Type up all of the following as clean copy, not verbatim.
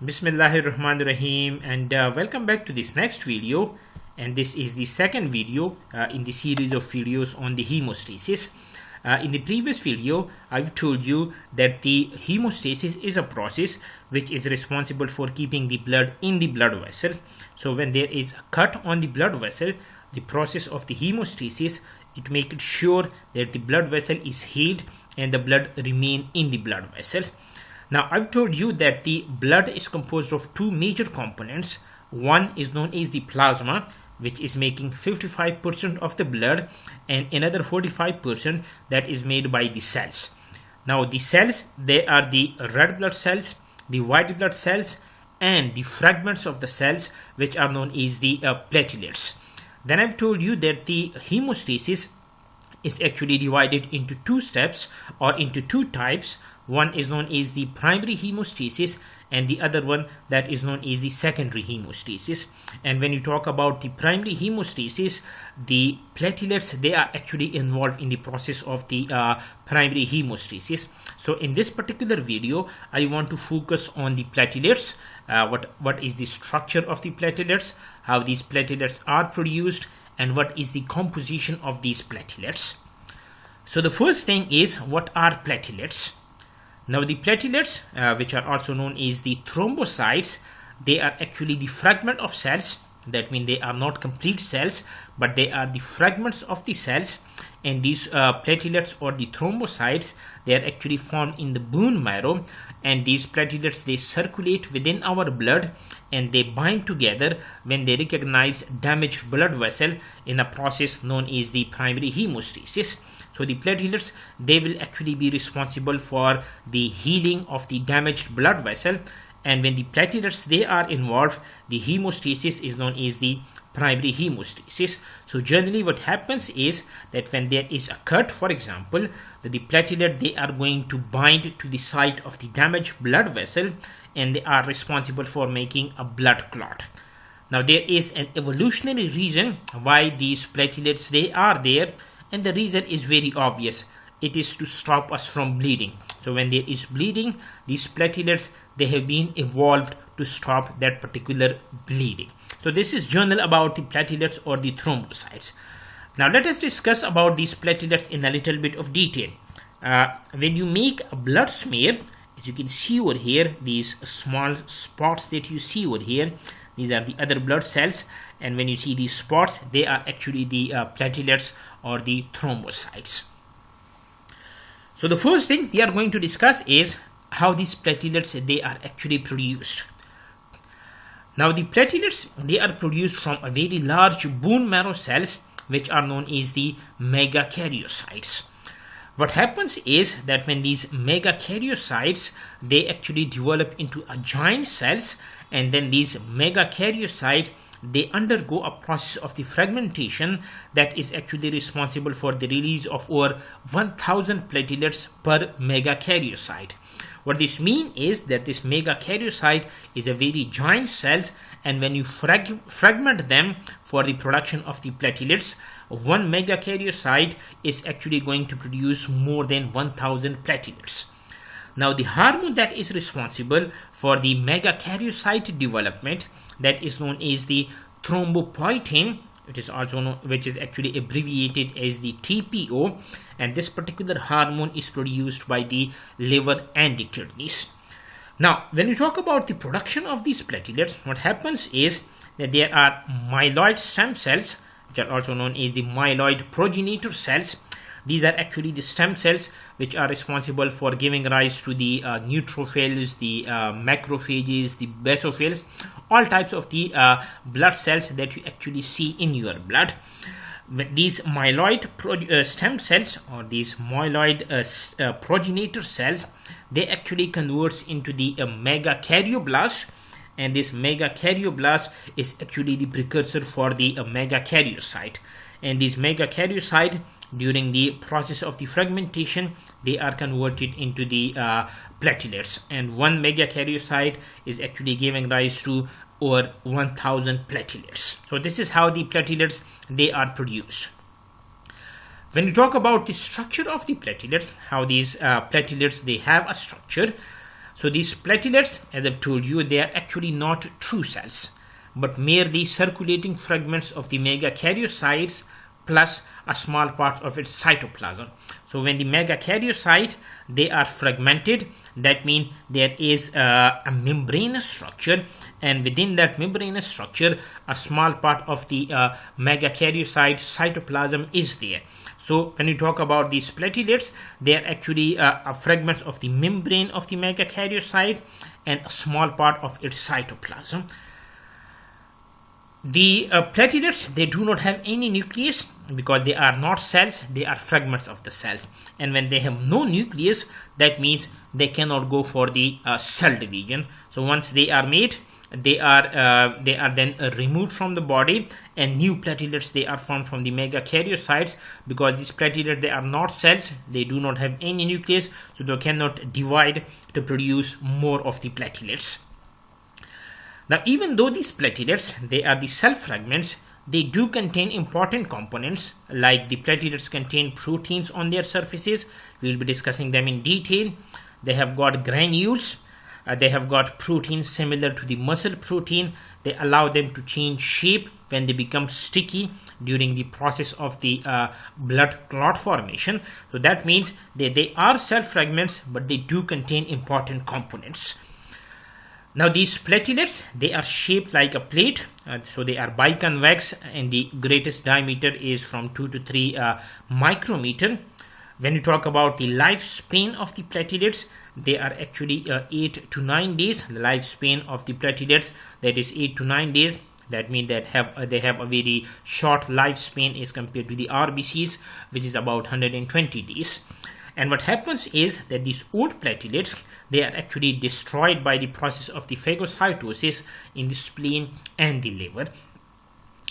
Bismillahirrahmanirrahim, and welcome back to this next video. And this is the second video in the series of videos on the hemostasis. In the previous video, I've told you that the hemostasis is a process which is responsible for keeping the blood in the blood vessel. So when there is a cut on the blood vessel, the process of the hemostasis, it makes sure that the blood vessel is healed and the blood remain in the blood vessel. Now, I've told you that the blood is composed of two major components. One is known as the plasma, which is making 55% of the blood, and another 45% that is made by the cells. Now, the cells, they are the red blood cells, the white blood cells, and the fragments of the cells, which are known as the platelets. Then I've told you that the hemostasis is actually divided into two steps or into two types. One is known as the primary hemostasis and the other one that is known as the secondary hemostasis. And when you talk about the primary hemostasis, the platelets, they are actually involved in the process of the primary hemostasis. So in this particular video, I want to focus on the platelets, what is the structure of the platelets, how these platelets are produced, and what is the composition of these platelets. So the first thing is, what are platelets? Now the platelets, which are also known as the thrombocytes, they are actually the fragment of cells. That means they are not complete cells, but they are the fragments of the cells. And these platelets or the thrombocytes, they are actually formed in the bone marrow. And these platelets, they circulate within our blood and they bind together when they recognize damaged blood vessel in a process known as the primary hemostasis. So the platelets, they will actually be responsible for the healing of the damaged blood vessel. And when the platelets, they are involved, the hemostasis is known as the primary hemostasis. So generally what happens is that when there is a cut, for example, the platelet, they are going to bind to the site of the damaged blood vessel and they are responsible for making a blood clot. Now there is an evolutionary reason why these platelets, they are there, and the reason is very obvious. It is to stop us from bleeding. So when there is bleeding, these platelets, they have been evolved to stop that particular bleeding. So this is general about the platelets or the thrombocytes. Now let us discuss about these platelets in a little bit of detail. When you make a blood smear, as you can see over here, these small spots that you see over here, these are the other blood cells, and when you see these spots, they are actually the platelets or the thrombocytes. So the first thing we are going to discuss is how these platelets, they are actually produced. Now the platelets, they are produced from a very large bone marrow cells which are known as the megakaryocytes. What happens is that when these megakaryocytes, they actually develop into a giant cells, and then these megakaryocytes, they undergo a process of the fragmentation that is actually responsible for the release of over 1000 platelets per megakaryocyte. What this means is that this megakaryocyte is a very giant cells, and when you fragment them for the production of the platelets, one megakaryocyte is actually going to produce more than 1000 platelets. Now the hormone that is responsible for the megakaryocyte development, that is known as the thrombopoietin, which is actually abbreviated as the TPO, and this particular hormone is produced by the liver and the kidneys. Now when you talk about the production of these platelets, what happens is that there are myeloid stem cells, which are also known as the myeloid progenitor cells. These are actually the stem cells which are responsible for giving rise to the neutrophils, the macrophages, the basophils, all types of the blood cells that you actually see in your blood. These myeloid stem cells or these myeloid progenitor cells, they actually converts into the megakaryoblast, and this megakaryoblast is actually the precursor for the megakaryocyte. And these megakaryocyte, during the process of the fragmentation, they are converted into the platelets, and one megakaryocyte is actually giving rise to over 1000 platelets. So this is how the platelets, they are produced. When you talk about the structure of the platelets, how these platelets, they have a structure, So these platelets, as I've told you, they are actually not true cells, but merely circulating fragments of the megakaryocytes plus a small part of its cytoplasm. So when the megakaryocyte, they are fragmented, that means there is a membranous structure, and within that membranous structure a small part of the megakaryocyte cytoplasm is there. So when you talk about these platelets, they are actually fragments of the membrane of the megakaryocyte and a small part of its cytoplasm. The platelets, they do not have any nucleus because they are not cells, they are fragments of the cells. And when they have no nucleus, that means they cannot go for the cell division. So once they are made, they are then removed from the body, and new platelets, they are formed from the megakaryocytes, because these platelets, they are not cells, they do not have any nucleus, so they cannot divide to produce more of the platelets. Now, even though these platelets, they are the cell fragments, they do contain important components, like the platelets contain proteins on their surfaces. We will be discussing them in detail. They have got granules. They have got proteins similar to the muscle protein. They allow them to change shape when they become sticky during the process of the blood clot formation. So that means they are cell fragments, but they do contain important components. Now these platelets, they are shaped like a plate, so they are biconvex, and the greatest diameter is from 2 to 3 micrometer. When you talk about the lifespan of the platelets, they are actually 8 to 9 days. The lifespan of the platelets, that is 8 to 9 days. That means that they have a very short lifespan as compared to the RBCs, which is about 120 days. And what happens is that these old platelets, they are actually destroyed by the process of the phagocytosis in the spleen and the liver.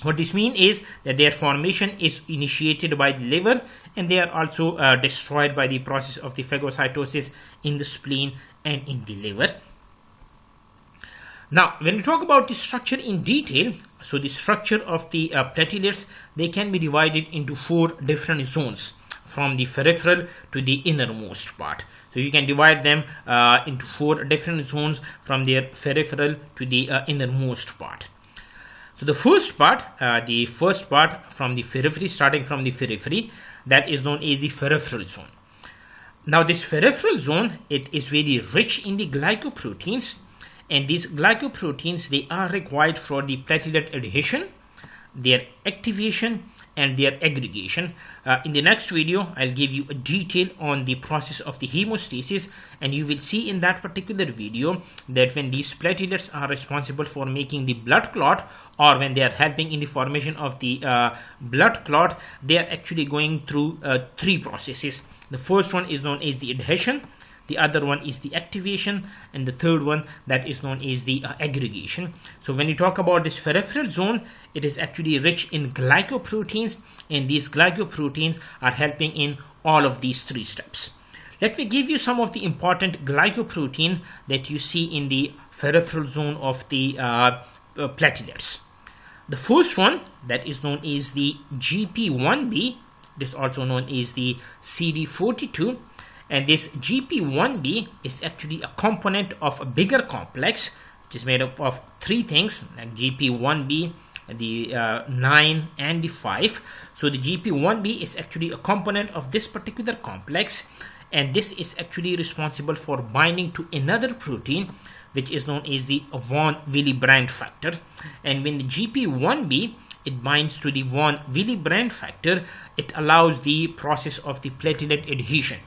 What this means is that their formation is initiated by the liver, and they are also destroyed by the process of the phagocytosis in the spleen and in the liver. Now, when we talk about the structure in detail, so the structure of the platelets, they can be divided into 4 different zones, from the peripheral to the innermost part. So you can divide them into 4 different zones, from their peripheral to the innermost part. So the first part from the periphery, starting from the periphery, that is known as the peripheral zone. Now this peripheral zone, it is very rich in the glycoproteins, and these glycoproteins, they are required for the platelet adhesion, their activation, and their aggregation. In the next video, I'll give you a detail on the process of the hemostasis, and you will see in that particular video that when these platelets are responsible for making the blood clot, or when they are helping in the formation of the blood clot, they are actually going through 3 processes. The first one is known as the adhesion, the other one is the activation, and the third one, that is known as the aggregation. So when you talk about this peripheral zone, it is actually rich in glycoproteins, and these glycoproteins are helping in all of these 3 steps. Let me give you some of the important glycoprotein that you see in the peripheral zone of the platelets. The first one, that is known as the GP1B, this is also known as the CD42. And this GP1B is actually a component of a bigger complex, which is made up of 3 things, like GP1B, the 9, and the 5. So the GP1B is actually a component of this particular complex, and this is actually responsible for binding to another protein, which is known as the von Willebrand factor. And when the GP1B, it binds to the von Willebrand factor, it allows the process of the platelet adhesion,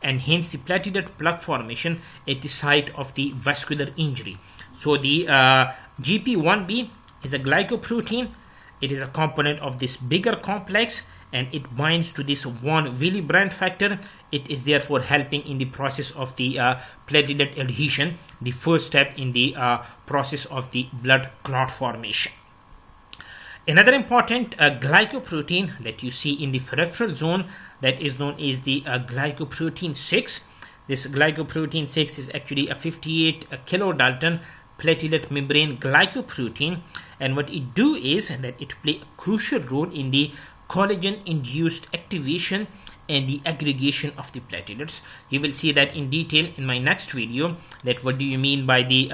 and hence the platelet plug formation at the site of the vascular injury. So the GP1B is a glycoprotein. It is a component of this bigger complex, and it binds to this von Willebrand factor. It is therefore helping in the process of the platelet adhesion, the first step in the process of the blood clot formation. Another important glycoprotein that you see in the peripheral zone, that is known as the glycoprotein 6. This glycoprotein 6 is actually a 58 kilodalton platelet membrane glycoprotein, and what it do is that it play a crucial role in the collagen induced activation and the aggregation of the platelets. You will see that in detail in my next video, that what do you mean by the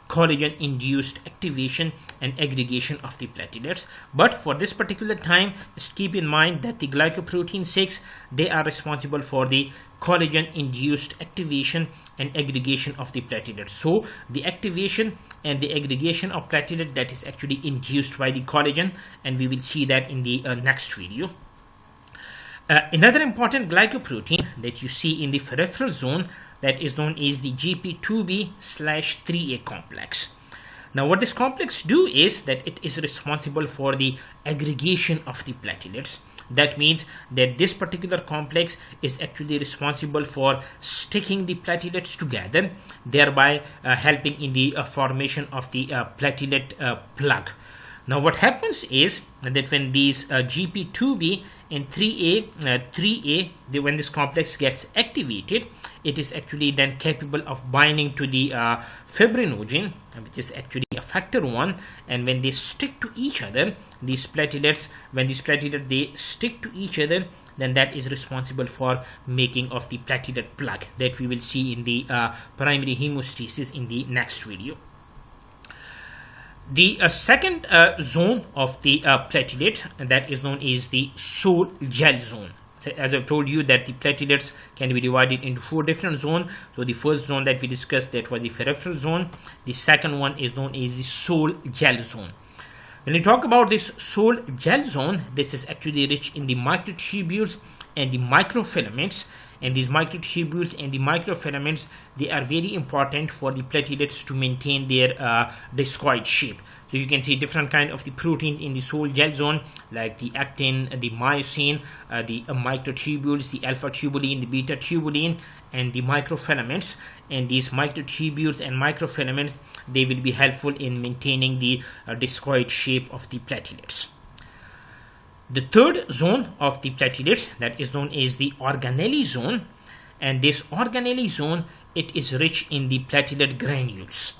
collagen induced activation and aggregation of the platelets. But for this particular time, just keep in mind that the glycoprotein 6, they are responsible for the collagen induced activation and aggregation of the platelets. So the activation and the aggregation of platelet, that is actually induced by the collagen, and we will see that in the next video. Another important glycoprotein that you see in the peripheral zone, that is known as the GP2B/3A complex. Now what this complex do is that it is responsible for the aggregation of the platelets. That means that this particular complex is actually responsible for sticking the platelets together, thereby helping in the formation of the platelet plug. Now what happens is that when these GP2B and 3A, when this complex gets activated, it is actually then capable of binding to the fibrinogen, which is actually a factor 1, and when they stick to each other, these platelets, when these platelets they stick to each other, then that is responsible for making of the platelet plug that we will see in the primary hemostasis in the next video. The second zone of the platelet, that is known as the sol gel zone. So as I've told you that the platelets can be divided into 4 different zones. So the first zone that we discussed, that was the peripheral zone. The second one is known as the sol gel zone. When we talk about this sol gel zone, this is actually rich in the microtubules and the microfilaments. And these microtubules and the microfilaments, they are very important for the platelets to maintain their discoid shape. So you can see different kind of the proteins in the sol gel zone, like the actin, the myosin, the microtubules, the alpha tubulin, the beta tubulin, and the microfilaments. And these microtubules and microfilaments, they will be helpful in maintaining the discoid shape of the platelets. The third zone of the platelets, that is known as the organelle zone, and this organelle zone, it is rich in the platelet granules.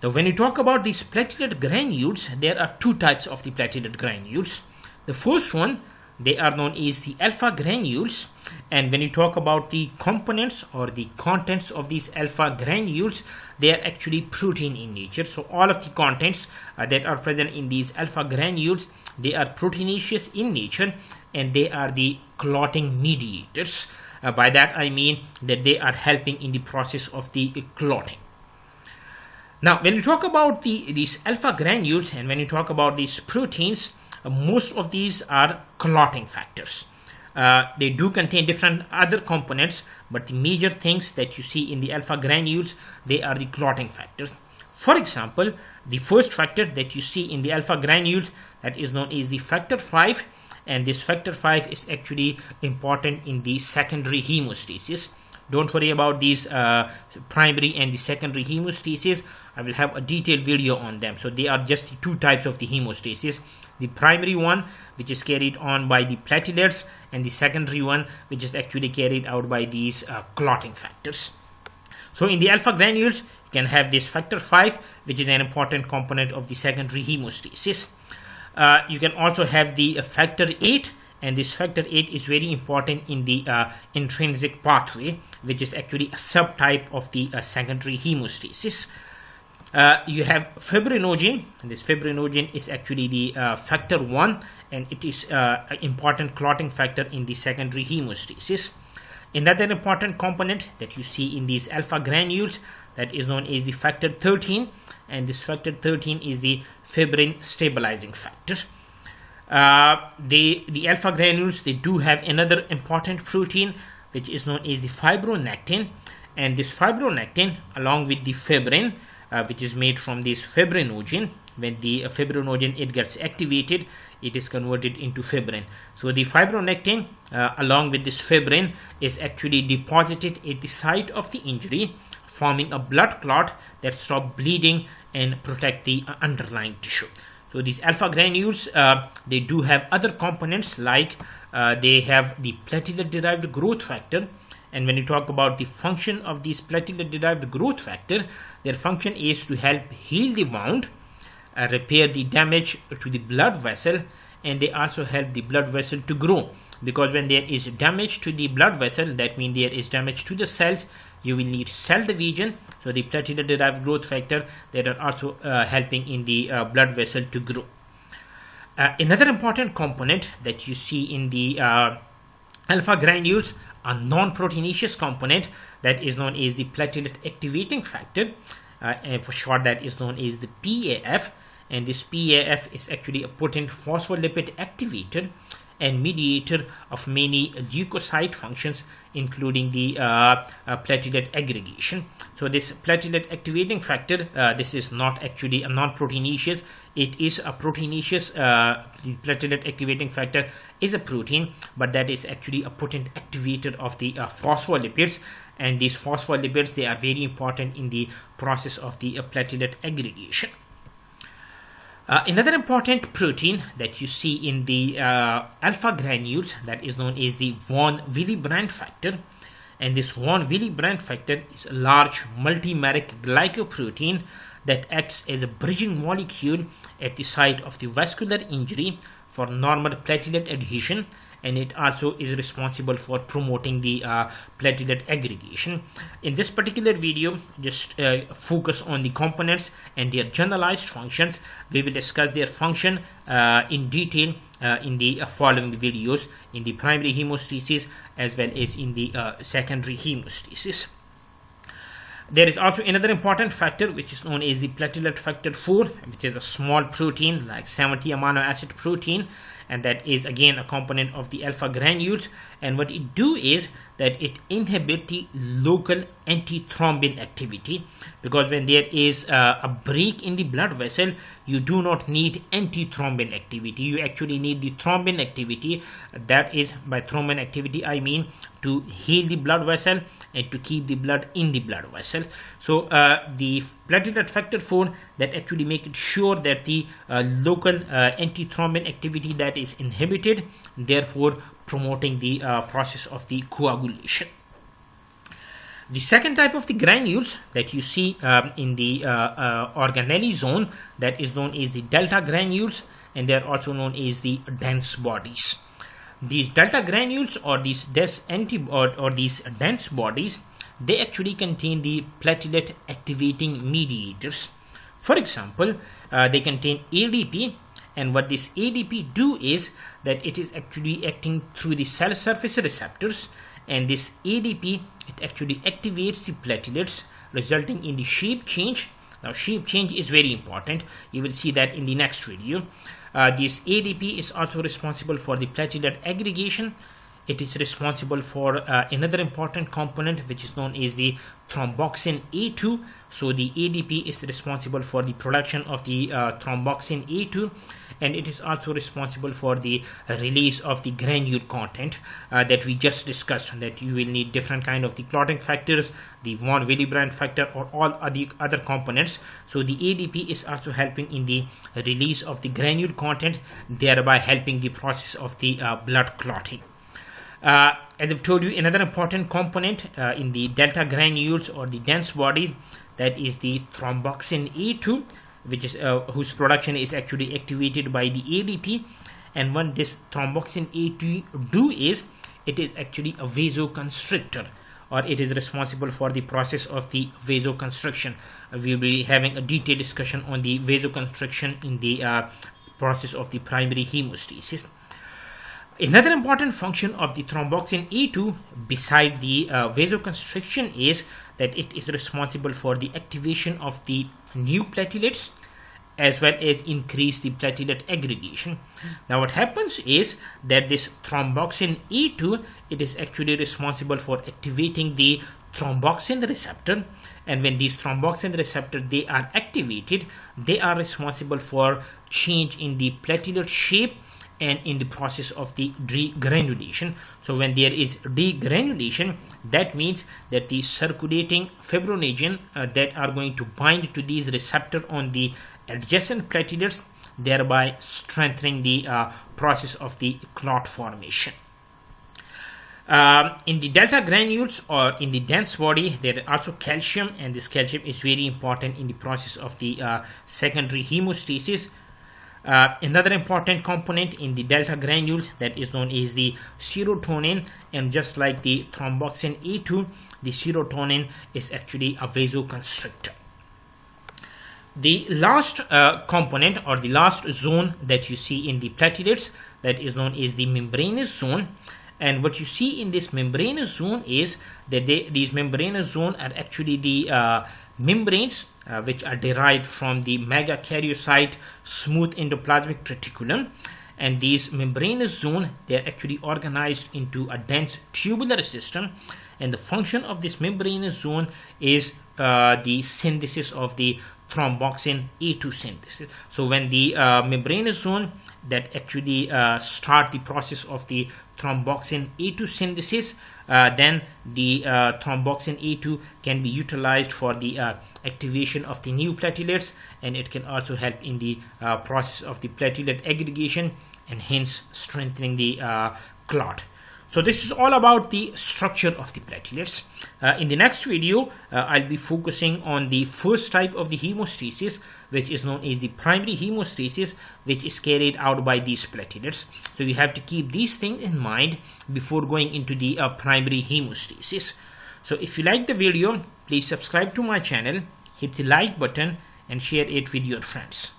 Now when you talk about these platelet granules, there are 2 types of the platelet granules. The first one, they are known as the alpha granules, and when you talk about the components or the contents of these alpha granules, they are actually protein in nature. So all of the contents that are present in these alpha granules, they are proteinaceous in nature, and they are the clotting mediators. By that I mean that they are helping in the process of the clotting. Now when you talk about these alpha granules, and when you talk about these proteins, most of these are clotting factors. They do contain different other components, but the major things that you see in the alpha granules, they are the clotting factors. For example, the first factor that you see in the alpha granules, that is known as the factor 5, and this factor 5 is actually important in the secondary hemostasis. Don't worry about these primary and the secondary hemostasis. I will have a detailed video on them. So they are just the 2 types of the hemostasis. The primary one, which is carried on by the platelets, and the secondary one, which is actually carried out by these clotting factors. So in the alpha granules, you can have this factor 5, which is an important component of the secondary hemostasis. You can also have the factor 8, and this factor 8 is very important in the intrinsic pathway, which is actually a subtype of the secondary hemostasis. You have fibrinogen, and this fibrinogen is actually the factor 1, and it is an important clotting factor in the secondary hemostasis. Another important component that you see in these alpha granules, that is known as the factor 13, and this factor 13 is the fibrin stabilizing factor. The alpha granules, they do have another important protein, which is known as the fibronectin, and this fibronectin, along with the fibrin, which is made from this fibrinogen, when the fibrinogen it gets activated, it is converted into fibrin. So the fibronectin along with this fibrin is actually deposited at the site of the injury, forming a blood clot that stops bleeding and protect the underlying tissue. So these alpha granules, they do have other components, like they have the platelet derived growth factor. And when you talk about the function of these platelet derived growth factor, their function is to help heal the wound, repair the damage to the blood vessel, and they also help the blood vessel to grow. because when there is damage to the blood vessel, that means there is damage to the cells, you will need cell division. So the platelet derived growth factor that are also helping in the blood vessel to grow. Another important component that you see in the alpha granules, a non-proteinaceous component that is known as the platelet activating factor, and for short that is known as the PAF. And this PAF is actually a potent phospholipid activator and mediator of many leukocyte functions, including the platelet aggregation. So this platelet activating factor, this is not actually a non-proteinaceous, it is a proteinaceous. The platelet activating factor is a protein, but that is actually a potent activator of the phospholipids, and these phospholipids, they are very important in the process of the platelet aggregation. Another important protein that you see in the alpha granules, that is known as the von Willebrand factor, and this von Willebrand factor is a large multimeric glycoprotein that acts as a bridging molecule at the site of the vascular injury for normal platelet adhesion, and it also is responsible for promoting the platelet aggregation. In this particular video, just focus on the components and their generalized functions. We will discuss their function in detail in the following videos, in the primary hemostasis as well as in the secondary hemostasis. There is also another important factor which is known as the platelet factor 4, which is a small protein like 70 amino acid protein, and that is again a component of the alpha granules. And what it do is that it inhibits the local antithrombin activity, because when there is a break in the blood vessel, you do not need antithrombin activity, you actually need the thrombin activity. That is, by thrombin activity I mean to heal the blood vessel and to keep the blood in the blood vessel. So the platelet factor 4 that actually make it sure that the local antithrombin activity that is inhibited, therefore promoting the process of the coagulation. The second type of the granules that you see in the organelle zone, that is known as the delta granules, and they are also known as the dense bodies. These delta granules or these dense bodies, they actually contain the platelet activating mediators. For example, they contain ADP, and what this ADP do is that it is actually acting through the cell surface receptors, and this ADP, it actually activates the platelets, resulting in the shape change. Now shape change is very important, you will see that in the next video. This ADP is also responsible for the platelet aggregation. It is responsible for another important component which is known as the thromboxane A2. So the ADP is responsible for the production of the thromboxane A2, and it is also responsible for the release of the granule content that we just discussed, that you will need different kind of the clotting factors, the von Willebrand factor, or all other components. So the ADP is also helping in the release of the granule content, thereby helping the process of the blood clotting. As I've told you, another important component in the delta granules or the dense bodies, that is the thromboxane A2, which is whose production is actually activated by the ADP. And what this thromboxane A2 do is, it is actually a vasoconstrictor, or it is responsible for the process of the vasoconstriction. We will be having a detailed discussion on the vasoconstriction in the process of the primary hemostasis. Another important function of the thromboxane A2 beside the vasoconstriction is that it is responsible for the activation of the new platelets as well as increase the platelet aggregation. Now what happens is that this thromboxane A2, it is actually responsible for activating the thromboxane receptor, and when these thromboxane receptors they are activated, they are responsible for change in the platelet shape and in the process of the degranulation. So when there is degranulation, that means that the circulating fibrinogen that are going to bind to these receptors on the adjacent platelets, thereby strengthening the process of the clot formation. In the delta granules or in the dense body, there is also calcium, and this calcium is very important in the process of the secondary hemostasis. Another important component in the delta granules that is known as the serotonin, and just like the thromboxane A2, the serotonin is actually a vasoconstrictor. The last component or the last zone that you see in the platelets, that is known as the membranous zone. And what you see in this membranous zone is that these membranous zone are actually the membranes which are derived from the megakaryocyte smooth endoplasmic reticulum. And these membranous zone, they are actually organized into a dense tubular system, and the function of this membranous zone is the synthesis of the thromboxane A2 synthesis. So when the membranous zone that actually start the process of the thromboxane A2 synthesis, then the thromboxane A2 can be utilized for the activation of the new platelets, and it can also help in the process of the platelet aggregation and hence strengthening the clot. So this is all about the structure of the platelets. In the next video, I'll be focusing on the first type of the hemostasis, which is known as the primary hemostasis, which is carried out by these platelets. So you have to keep these things in mind before going into the primary hemostasis. So if you like the video, please subscribe to my channel, hit the like button and share it with your friends.